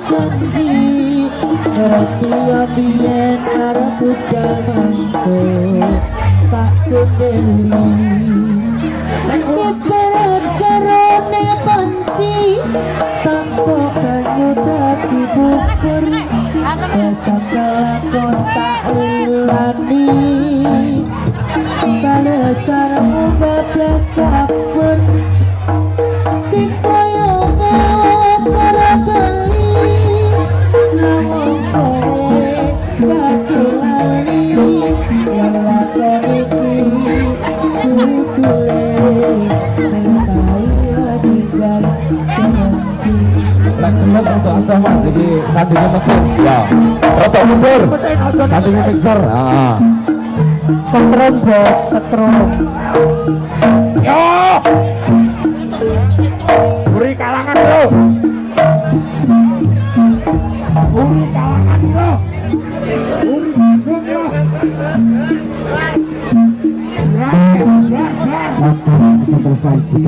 janji Ratia biyen arep budal mangko tak kembali Beberat karone panci Tangso banyu dadi bubur Besok kelakon tak lilani Balesanmu bablas kapur Dikoyomu para bali Namun kowe kaki lali Yang lakon iki Kudule Mengkaya tinggal janji Lek gelem untuk anda mas ini sandingnya mesin ya rotok mundur sandingnya mixer Setrum bos, setrum yo beri kalangan bro beri kalangan bro beri bandung bro Bisa terus lagi